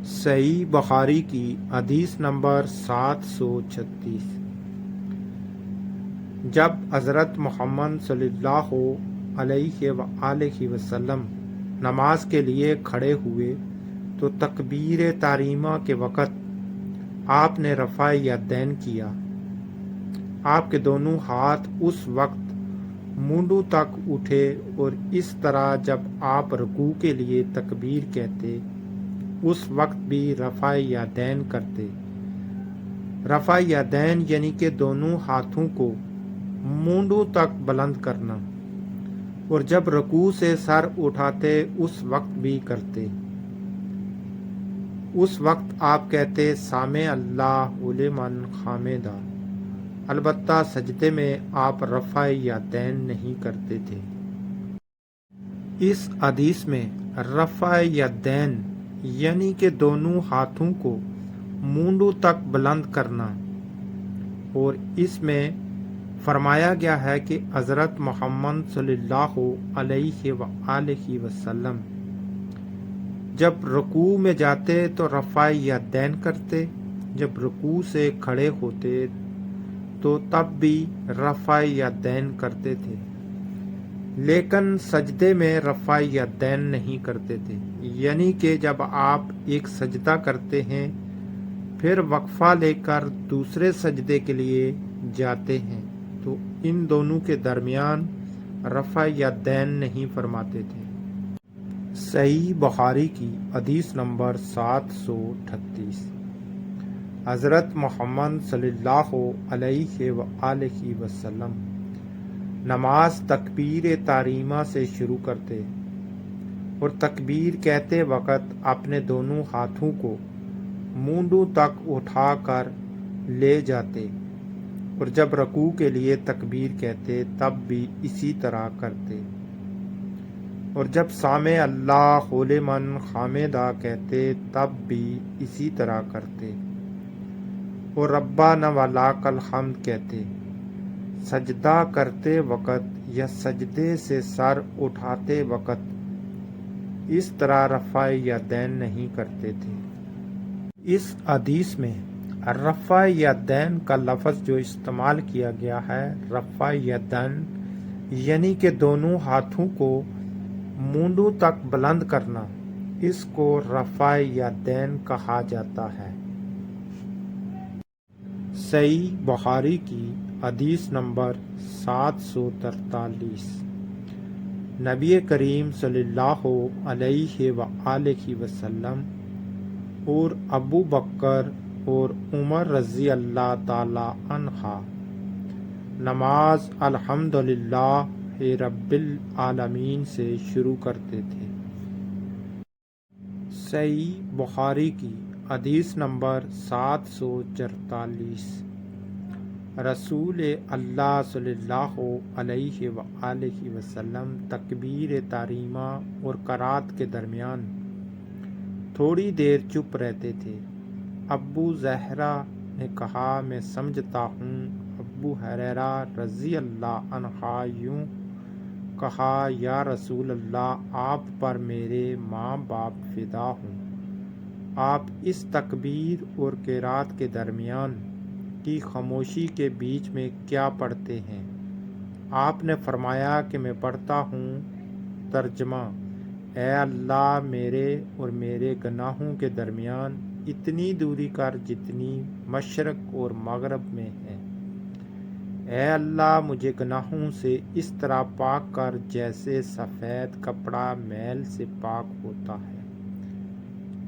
صحیح بخاری کی حدیث نمبر 736۔ جب حضرت محمد صلی اللہ علیہ وآلہ وسلم نماز کے لیے کھڑے ہوئے تو تکبیر تحریمہ کے وقت آپ نے رفع یدین کیا۔ آپ کے دونوں ہاتھ اس وقت مونڈوں تک اٹھے اور اس طرح جب آپ رکوع کے لیے تکبیر کہتے اس وقت بھی رفع یدین کرتے۔ رفع یدین یعنی کہ دونوں ہاتھوں کو مونڈوں تک بلند کرنا، اور جب رکوع سے سر اٹھاتے اس وقت بھی کرتے۔ اس وقت آپ کہتے سمع اللہ لمن حمدہ، البتہ سجدے میں آپ رفع یدین نہیں کرتے تھے۔ اس حدیث میں رفع یدین یعنی کہ دونوں ہاتھوں کو مونڈوں تک بلند کرنا، اور اس میں فرمایا گیا ہے کہ حضرت محمد صلی اللہ علیہ وآلہ وسلم جب رکوع میں جاتے تو رفع یدین کرتے، جب رکوع سے کھڑے ہوتے تو تب بھی رفع یدین کرتے تھے، لیکن سجدے میں رفع یدین نہیں کرتے تھے۔ یعنی کہ جب آپ ایک سجدہ کرتے ہیں پھر وقفہ لے کر دوسرے سجدے کے لیے جاتے ہیں تو ان دونوں کے درمیان رفع یدین نہیں فرماتے تھے۔ صحیح بخاری کی حدیث نمبر 738۔ حضرت محمد صلی اللہ علیہ وآلہ وسلم نماز تکبیر تحریمہ سے شروع کرتے اور تکبیر کہتے وقت اپنے دونوں ہاتھوں کو مونڈوں تک اٹھا کر لے جاتے، اور جب رکوع کے لیے تکبیر کہتے تب بھی اسی طرح کرتے، اور جب سمع اللہ لمن حمدہ کہتے تب بھی اسی طرح کرتے، اور ربنا ولک الحمد کہتے۔ سجدہ کرتے وقت یا سجدے سے سر اٹھاتے وقت اس طرح رفع یدین نہیں کرتے تھے۔ اس حدیث میں رفع یدین کا لفظ جو استعمال کیا گیا ہے، رفع یدین یعنی کہ دونوں ہاتھوں کو مونڈوں تک بلند کرنا، اس کو رفع یدین کہا جاتا ہے۔ صحیح بخاری کی حدیث نمبر 743۔ نبی کریم صلی اللہ علیہ وآلہ وسلم اور ابو بکر اور عمر رضی اللہ تعالی عنہ نماز الحمدللہ رب العالمین سے شروع کرتے تھے۔ صحیح بخاری کی حدیث نمبر 744۔ رسول اللہ صلی اللہ علیہ وآلہ وسلم تکبیر تحریمہ اور قرات کے درمیان تھوڑی دیر چپ رہتے تھے۔ ابو زہرہ نے کہا میں سمجھتا ہوں ابو ہریرہ رضی اللہ عنہ یوں کہا یا رسول اللہ آپ پر میرے ماں باپ فدا ہوں، آپ اس تکبیر اور قرات کے درمیان کی خاموشی کے بیچ میں کیا پڑھتے ہیں؟ آپ نے فرمایا کہ میں پڑھتا ہوں ترجمہ اے اللہ میرے اور میرے گناہوں کے درمیان اتنی دوری کر جتنی مشرق اور مغرب میں ہے۔ اے اللہ مجھے گناہوں سے اس طرح پاک کر جیسے سفید کپڑا میل سے پاک ہوتا ہے۔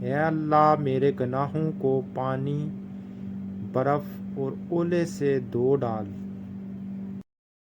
اے اللہ میرے گناہوں کو پانی، برف اور اولے سے دھو ڈال۔